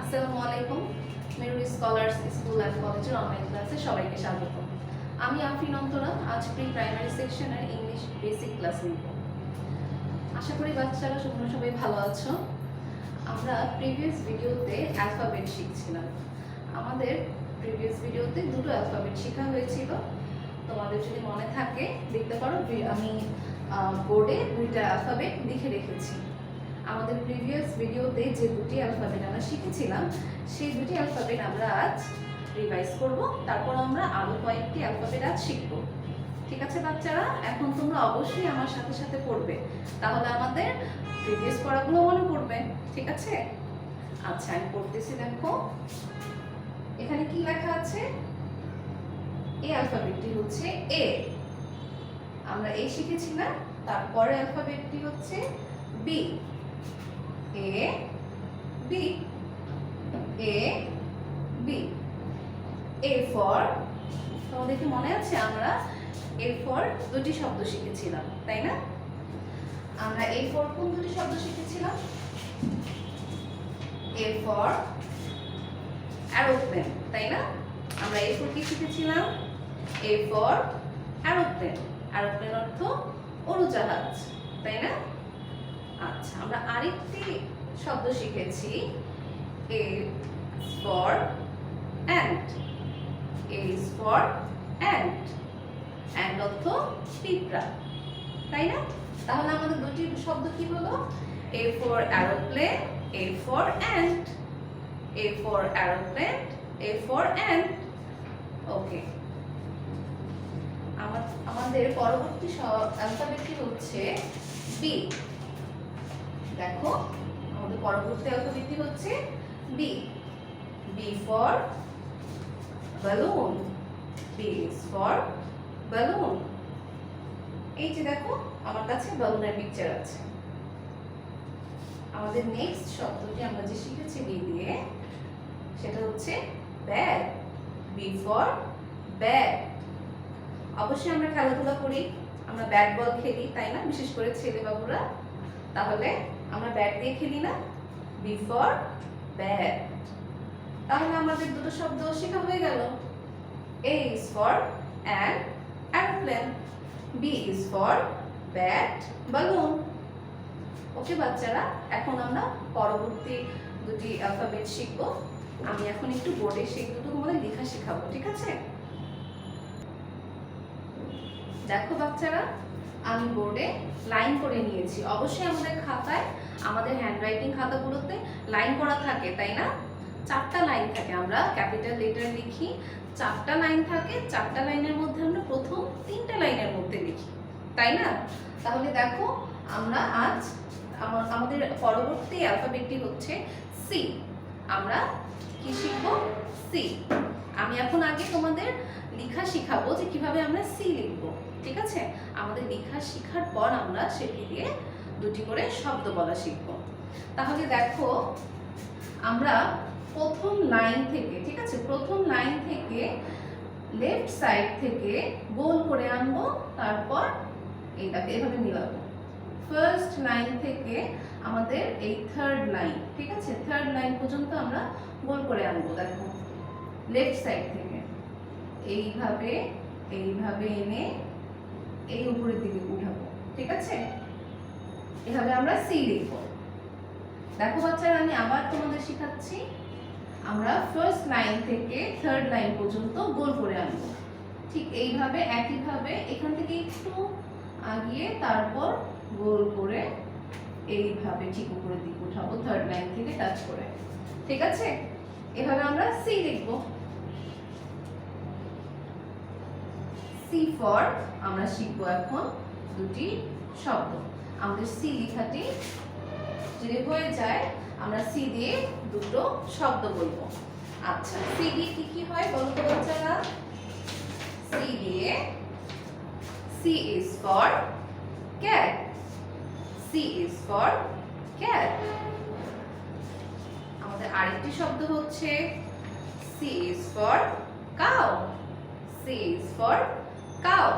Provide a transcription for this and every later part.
আসসালামু আলাইকুম। Merul scholars school and কলেজের অনলাইন ক্লাসে সবাইকে স্বাগত। আমি আফরিন অন্তরা আজ প্রি প্রাইমারি সেকশনের ইংলিশ বেসিক ক্লাস নিব। আশা করি বাচ্চারা তোমরা সবাই ভালো আছো। আমরা প্রিভিয়াস ভিডিওতে অ্যালফাবেট শিখছিলাম। আমাদের প্রিভিয়াস ভিডিওতে দুটো অ্যালফাবেট শেখা হয়েছিল। তোমাদের যদি মনে থাকে দেখতে পারো, আমি বোর্ডে দুইটা অ্যালফাবেট লিখে রেখেছি। আমাদের প্রিভিয়াস ভিডিওতে যে দুটি অ্যালফাবেট আমরা শিখেছিলাম সেই দুটি অ্যালফাবেট আমরা আজ রিভাইজ করব। তারপর আমরা আরো কয়েকটি অ্যালফাবেট আজ শিখব। ঠিক আছে বাচ্চারা, এখন তোমরা অবশ্যই আমার সাথে সাথে পড়বে, তাহলে আমাদের প্রিভিয়াস পড়াগুলো মনে পড়বে। ঠিক আছে? আচ্ছা, আমি পড়তেছি। দেখো এখানে কি লেখা আছে। এই অ্যালফাবেটটি হচ্ছে এ। আমরা এ শিখেছি না? তারপরে অ্যালফাবেটটি হচ্ছে B. A B A B A for, তোমাদের কি মনে আছে আমরা A for দুটি শব্দ শিখেছিলাম, তাই না? আমরা A for কোন দুটি শব্দ শিখেছিলাম? A for aeroplane, তাই না? আমরা A for কি শিখেছিলাম? A for aeroplane। aeroplane অর্থ উড়োজাহাজ, তাই না? আচ্ছা, আমরা আরেকটি শব্দ শিখেছি A for ant। A is for ant। ant অর্থ পিঁপড়া, তাই না? তাহলে আমাদের দুটি শব্দ কি হলো? A for aeroplane, A for ant। A for aeroplane, A for ant। ওকে, আমাদের পরবর্তী অ্যালফাবেটটি হচ্ছে B। দেখো আমাদের পরবর্তী অ্যালফাবেটটি হচ্ছে B. B for balloon. B is for balloon. এই যে দেখো আমার কাছে বালুনের পিকচার আছে। আমাদের নেক্সট শব্দটি আমরা যে শিখেছি বি দিয়ে, সেটা হচ্ছে ব্যাট। B for bat. অবশ্যই আমরা খেলাধুলা করি, আমরা ব্যাট বল খেলি, তাই না? বিশেষ করে ছেলে বাবুরা। তাহলে আমরা ব্যাট দিয়ে খেলি না? B for bat. তাহলে আমাদের দুটো শব্দ শেখা হয়ে গেল। A is for an airplane, B is for bat balloon। ওকে বাচ্চারা, এখন আমরা পরবর্তী দুটি অ্যালফাবেট শিখব। আমি এখন একটু বোর্ডে সেগুলো তোমাদের লেখা শেখাবো, ঠিক আছে? দেখো বাচ্চারা, আমি বোর্ডে লাইন করে নিয়েছি। অবশ্যই আমাদের খাতায়, আমাদের হ্যান্ডরাইটিং খাতাগুলোতে লাইন করা থাকে, তাই না? 4টা লাইন থাকে। আমরা ক্যাপিটাল লেটার লিখি, 4টা লাইন থাকে। 4টা লাইনের মধ্যে আমরা প্রথম 3টা লাইনের মধ্যে লিখি, তাই না? তাহলে দেখো আমরা আজ আমাদের পরবর্তী অ্যালফাবেটটি হচ্ছে সি। আমরা কি শিখবো? সি। আমি এখন আগে তোমাদের লেখা শিখাবো যে কিভাবে আমরা সি লিখবো, ঠিক আছে? আমাদের লেখা শেখার পর আমরা সেটি দিয়ে দুটি করে শব্দ বলা শিখবো। তাহলে দেখো আমরা প্রথম লাইন থেকে, ঠিক আছে, প্রথম লাইন থেকে লেফট সাইড থেকে গোল করে আনবো, তারপর এইটাকে এভাবে মিলাবো। ফার্স্ট লাইন থেকে আমাদের এই থার্ড লাইন, ঠিক আছে, থার্ড লাইন পর্যন্ত আমরা গোল করে আনবো। দেখো লেফট সাইড থেকে এইভাবে এইভাবে এনে এই উপরের দিকে উঠাবো, ঠিক আছে? এভাবে আমরা সি লিখবো। দেখো বাচ্চারা, আমি আবার তোমাদের শেখাচ্ছি। আমরা ফার্স্ট লাইন থেকে থার্ড লাইন পর্যন্ত গোল করে আনবো, ঠিক এইভাবে। একইভাবে এখান থেকে একটু আগিয়ে তারপর গোল করে এইভাবে ঠিক উপরের দিকে উঠাবো, থার্ড লাইন থেকে টাচ করে, ঠিক আছে? এভাবে আমরা সি লিখবো। সি ফর আমরা শিখবো এখন দুটি শব্দ। আমাদের সি লেখাটি যদি হয়ে যায়, আমরা সি দিয়ে দুটো শব্দ বলবো। আচ্ছা, সি দিয়ে কি কি হয় বলো তো বাচ্চারা? সি দিয়ে C is for cat. C is for cat. আমাদের আরেকটি শব্দ হচ্ছে C is for cow. C is for cow.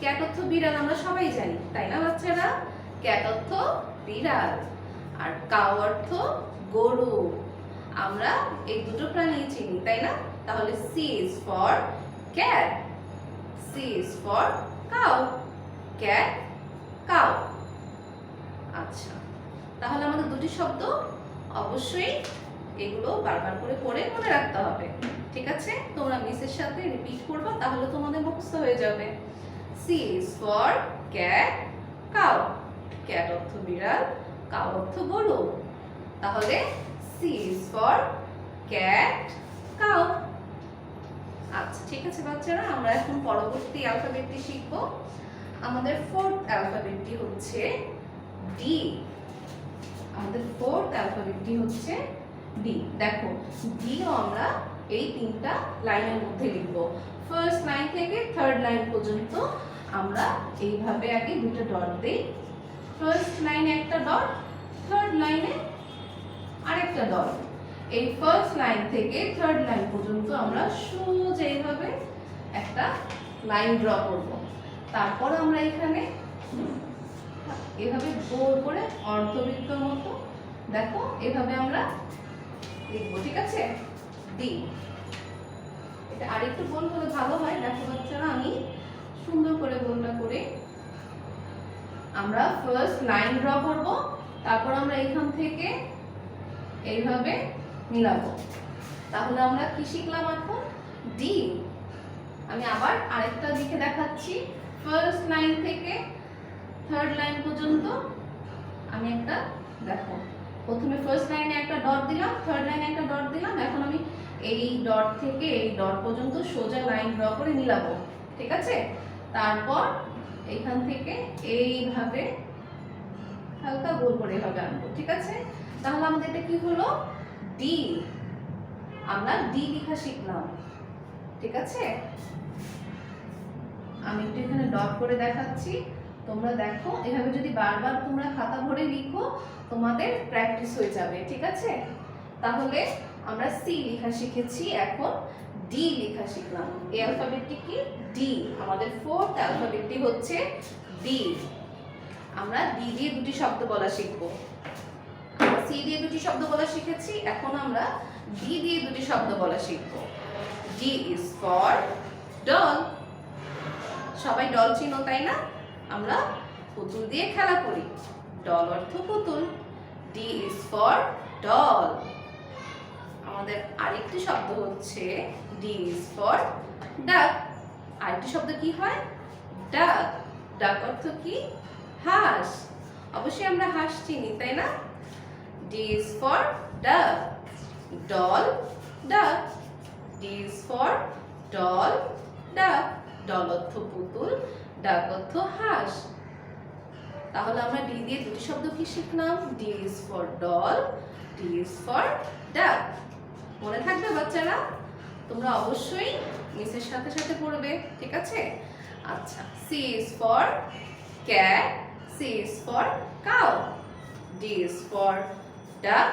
Cat অর্থ বিড়াল, আমরা সবাই জানি, তাই না বাচ্চারা? ক্যাট অর্থ বিড়াল, আর কাউ অর্থ গরু। আমরা এই দুটো প্রাণী চিনি, তাই না? তাহলে C is for cat, C is for cow, cat, cow। আচ্ছা, তাহলে আমাদের দুটি শব্দ অবশ্যই এগুলো বারবার করে পড়ে মনে রাখতে হবে, ঠিক আছে? তোমরা মিসের সাথে রিপিট করবে, তাহলে তোমাদের মুখস্থ হয়ে যাবে। C is for cat, cow, cat অর্থ বিড়াল, cow অর্থ গরু, তাহলে C is for cat, cow। আচ্ছা, ঠিক আছে বাচ্চারা, আমরা এখন পরবর্তী অ্যালফাবেটটি শিখব। আমাদের ফোর্থ অ্যালফাবেটটি হচ্ছে ডি। আমাদের ফোর্থ অ্যালফাবেটটি হচ্ছে ডি। দেখো, ডিও আমরা এই তিনটা লাইনের মধ্যে লিখব। ফার্স্ট লাইন থেকে থার্ড লাইন পর্যন্ত আমরা এইভাবে আগে দুটো ডট দেই। ফার্স্ট লাইনে একটা ডট, থার্ড লাইনে আরেকটা ডট। এই ফার্স্ট লাইন থেকে থার্ড লাইন পর্যন্ত আমরা সোজা এইভাবে একটা লাইন ড্র করব। তারপর আমরা এখানে এভাবে গোল করে অর্ধবৃত্তর মতো, দেখো এভাবে আমরা লিখবো, ঠিক আছে? ডি। এটা আরেকটু গোল হলে ভালো হয়। দেখো বাচ্চারা, আমি সুন্দর করে গোলটা করে আমরা ফার্স্ট লাইন ড্র করব, তারপর আমরা এখান থেকে এইভাবে মিলাবো। তাহলে আমরা কি শিখলাম এখন? ডি। আমি আবার আরেকটা দিকে দেখাচ্ছি। ফার্স্ট লাইন থেকে থার্ড লাইন পর্যন্ত আমি একটা, দেখো প্রথমে ফার্স্ট লাইনে একটা ডট দিলাম, থার্ড লাইনে একটা ডট দিলাম, এখন আমি এই ডট থেকে এই ডট পর্যন্ত সোজা লাইন ড্র করে মিলাবো, ঠিক আছে? তারপর এখান থেকে এইভাবে হালকা গোল করে এভাবে আনবো, ঠিক আছে? তাহলে আমাদের এটা কি হলো? ডি। আমরা ডি লেখা শিখলাম, ঠিক আছে? আমি একটু এখানে ডট করে দেখাচ্ছি, তোমরা দেখো এভাবে যদি বারবার তোমরা খাতা ভরে লিখো তোমাদের প্র্যাকটিস হয়ে যাবে, ঠিক আছে? তাহলে আমরা সি লেখা শিখেছি, এখন ডি লেখা শিখলাম। এই অ্যালফাবেটটি কি? ডি। আমাদের ফোর্থ অ্যালফাবেটটি হচ্ছে ডি। আমরা ডি দিয়ে দুটি শব্দ বলা শিখবো। সি দিয়ে দুটি শব্দ বলা শিখেছি, এখন আমরা ডি দিয়ে দুটি শব্দ বলা শিখবো। D is for doll. সবাই ডল চিনো, তাই না? আমরা পুতুল দিয়ে খেলা করি, ডল অর্থ পুতুল। D is for doll. আমাদের আরেকটি শব্দ হচ্ছে ডি ইজ ফর ডাক। আরেকটি শব্দ কি হয়? ডাক। ডাক অর্থ কি? হাঁস। অবশ্যই আমরা হাঁস চিনি, তাই না? ডি ইজ ফর ডাক। ডল, ডাক। ডি ইজ ফর ডল, ডাক। ডল অর্থ পুতুল, ডাক অর্থ হাঁস। তাহলে আমরা ডি দিয়ে দুটি শব্দ কি শিখলাম? D is for doll, D is for ডাক। মনে থাকবে বাচ্চারা? তোমরা অবশ্যই মিসের সাথে সাথে পড়বে, ঠিক আছে? আচ্ছা, C is for cat, C is for cow, D is for duck,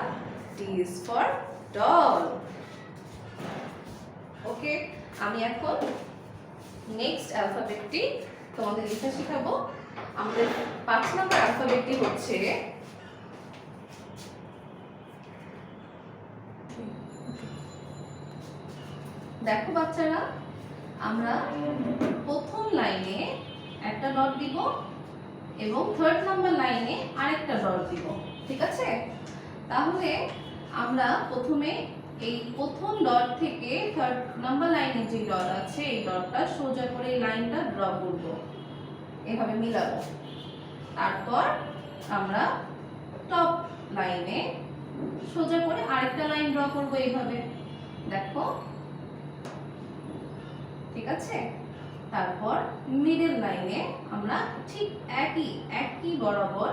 D is for doll. Okay, আমি এখন নেক্সট অ্যালফাবেটটি তোমাদের লেখা শেখাবো। আমাদের 5 নম্বর অ্যালফাবেটটি হচ্ছে দেখো বাচ্চারা, আমরা প্রথম লাইনে একটা ডট দিব এবং থার্ড নাম্বার লাইনে আরেকটা ডট দিব, ঠিক আছে? তাহলে আমরা প্রথমে এই প্রথম ডট থেকে থার্ড নাম্বার লাইনে যে ডট আছে এই ডটটা সোজা করে এই লাইনটা ড্র করব, এভাবে মিলাবো। তারপর আমরা টপ লাইনে সোজা করে আরেকটা লাইন ড্র করব এইভাবে, দেখো, ঠিক আছে? তারপর মিডল লাইনে আমরা ঠিক একই বরাবর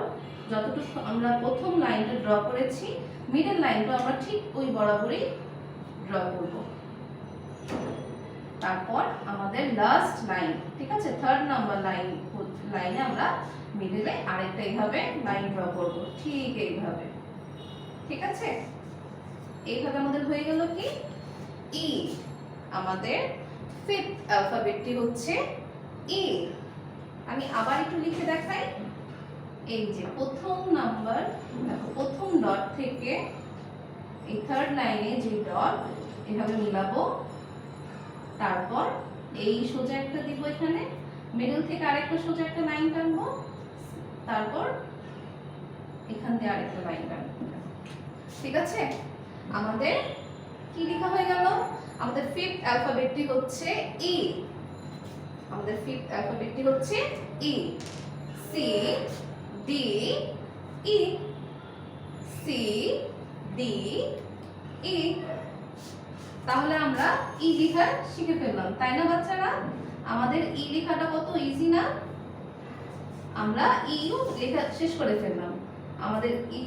যতটুকু আমরা প্রথম লাইনটা ড্র করেছি, মিডল লাইনটা আমরা ঠিক ওই বরাবরই ড্র করব। তারপর আমাদের লাস্ট লাইন, ঠিক আছে, থার্ড নাম্বার লাইনে আমরা মিডলে আরেকটা এইভাবে লাইন ড্র করব, ঠিক এইভাবে, ঠিক আছে? এইভাবে আমাদের হয়ে গেল কি? ই। আমাদের ফিফথ অ্যালফাবেটটি হচ্ছে ই। আমি আবার একটু লিখে দেখাই। এই যে প্রথম নাম্বার, দেখো প্রথম ডট থেকে এই থার্ড লাইনে যে ডট এভাবে মিলাবো, তারপর এই সোজা একটা দিব, এখানে মিডল থেকে আরেকটা সোজা একটা লাইন টানবো, তারপর এখান থেকে আরেকটা লাইন টানবো। ঠিক আছে, আমাদের কি লেখা হয়ে গেল? আমাদের ফিফথ অ্যালফাবেটটি হচ্ছে ই। আমাদের ফিফথ অ্যালফাবেটটি হচ্ছে E. C D E, C D E. তাহলে আমরা ই লেখা শিখে ফেললাম, তাই না বাচ্চারা? আমাদের ই লেখাটা কত ইজি না? আমরা ইউ লেখা শেষ করে ফেললাম, আমাদের ই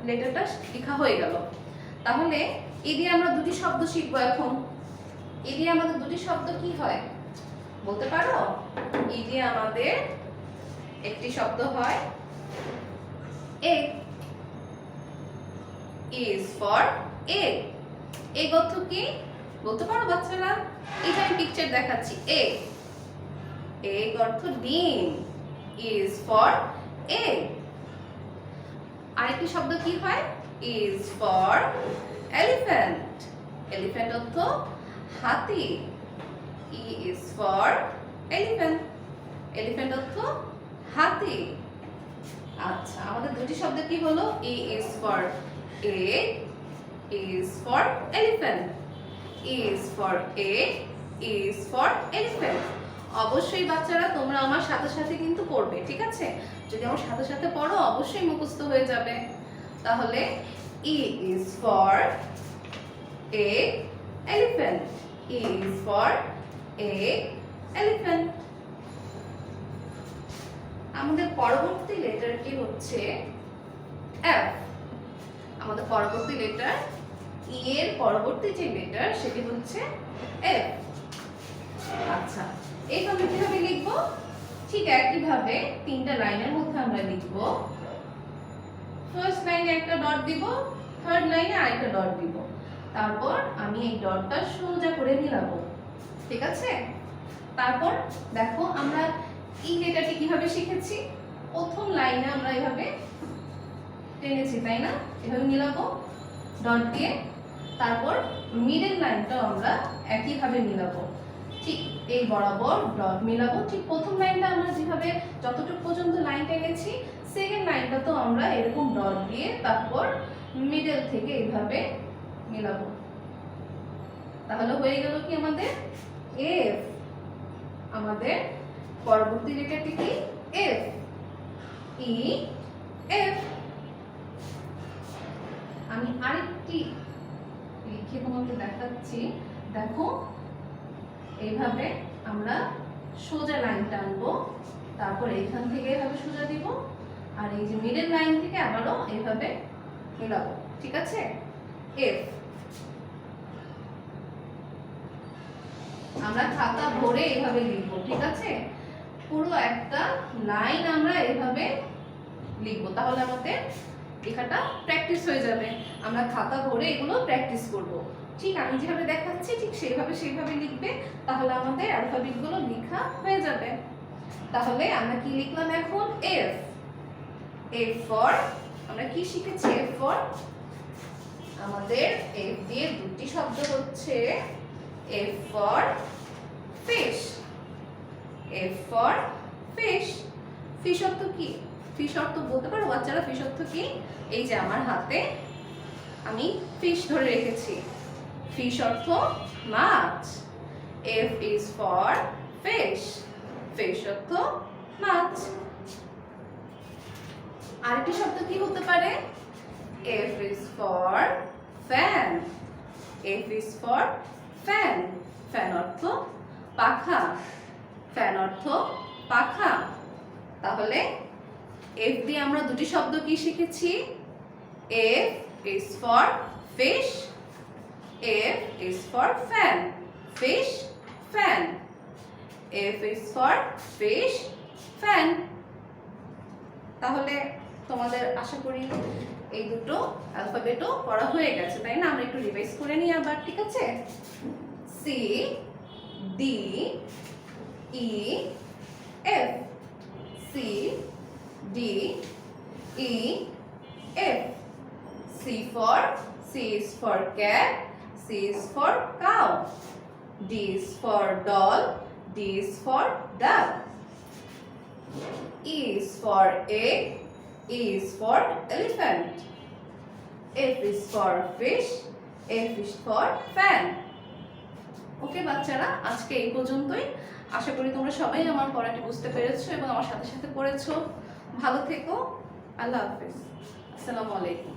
লেটারটা লেখা হয়ে গেল। তাহলে ই দিয়ে আমরা দুটি শব্দ শিখবো এখন। ই দিয়ে আমাদের দুটি শব্দ কি হয় বলতে পারো? ই দিয়ে আমাদের একটি শব্দ হয় egg, is for egg। egg অর্থ কি বলতে পারো বাচ্চারা? এটা আমি পিকচার দেখাচ্ছি। egg, egg অর্থ ডিম, is for egg। আরেকটি শব্দ কি হয়? is for elephant, elephant অর্থ হাতি, e is for elephant, elephant অর্থ হাতি। আচ্ছা, আমাদের দুটি শব্দ কি হলো? e is for egg, is for elephant, is for egg, is for elephant। অবশ্যই বাচ্চারা তোমরা আমার সাথে সাথে কিন্তু পড়বে, ঠিক আছে? যদি আমার সাথে সাথে পড়ো অবশ্যই মুখস্থ হয়ে যাবে। তাহলে e is for egg, elephant, e is for egg, elephant। আমাদের পরবর্তী লেটারটি হচ্ছে এফ। আমাদের পরবর্তী লেটার ই এর পরবর্তী যে লেটার সেটি হচ্ছে এফ। আচ্ছা, এইভাবে কিভাবে লিখবো? ঠিক একইভাবে তিনটা লাইনের মধ্যে আমরা লিখবো। ফার্স্ট লাইনে একটা ডট দিব, থার্ড লাইনে আরেকটা ডট দিব, তারপর আমি এই ডটটা সোজা করে মিলাবো। ঠিক আছে? তারপর দেখো আমরা ই লেটারটি কিভাবে শিখেছি। প্রথম লাইনে আমরা এভাবে টেনেছি, তাই না? এভাবে মিলাবো ডট দিয়ে, তারপর মিডল লাইনটাও আমরা একইভাবে মিলাবো, ঠিক এই বরাবর ডট মিলাবো। ঠিক প্রথম লাইনটা আমরা যেভাবে যতটুকু পর্যন্ত লাইন টেনেছি, সেকেন্ড লাইনটা তো আমরা এরকম ডট দিয়ে তারপর মিডল থেকে এইভাবে মিলাবো। তাহলে হয়ে গেল কি আমাদের এফ। আমাদের পরবর্তী লেটারটি কি? F, E F. আমি আরেকটি লিখে তোমাকে দেখাচ্ছি। দেখো, এইভাবে আমরা সোজা লাইন টানবো, তারপর এখান থেকে এভাবে সোজা দিব, আর এই যে মিডল লাইন থেকে আবারও এভাবে মিলাবো। ঠিক আছে? এফ। আমরা খাতা ভরে এভাবে লিখবো। ঠিক আছে? পুরো একটা লাইন আমরা এভাবে লিখবো, তাহলে আমাদের লেখাটা প্র্যাকটিস হয়ে যাবে। আমরা খাতা ভরে এগুলো প্র্যাকটিস করব। ঠিক আমি যেভাবে দেখাচ্ছি ঠিক সেইভাবে লিখবে, তাহলে আমাদের অ্যালফাবেটগুলো লেখা হয়ে যাবে। তাহলে আমরা কি লিখলাম এখন? এফ। এফ ফর, আমরা কি শিখেছি? এফ ফর আমাদের এফ দিয়ে দুটি শব্দ হচ্ছে F for fish. F for fish. Fish অর্থ কি? ফিশ অর্থ বলতে পারো বাচ্চারা? ফিশ অর্থ কি? এই যে আমার হাতে আমি ফিশ ধরে রেখেছি, ফিশ অর্থ মাছ। F is for fish, fish অর্থ মাছ। আরেকটি শব্দ কি হতে পারে? F is for fan. F is for fan, fan অর্থ পাখা, ফ্যান অর্থ পাখা। তাহলে এফ দিয়ে আমরা দুটি শব্দ কি শিখেছি? F is for fish, F is for fan, fish fan. F is for fish fan. তাহলে তোমাদের আশা করি এই দুটো অ্যালফাবেটও পড়া হয়ে গেছে, তাই না? আমরা একটু রিভাইজ করে নিই আবার। ঠিক আছে? C D E F, C D E F, C is for cat, C is for cow. D is for doll, D is for duck. E is for egg, E is for elephant. F is for fish, F is for fan. ওকে বাচ্চারা, আজকে এই পর্যন্তই। আশা করি তোমরা সবাই আমার পড়াটি বুঝতে পেরেছো এবং আমার সাথে সাথে পড়েছো। ভালো থেকো। আল্লাহ হাফেজ। আসসালামু আলাইকুম।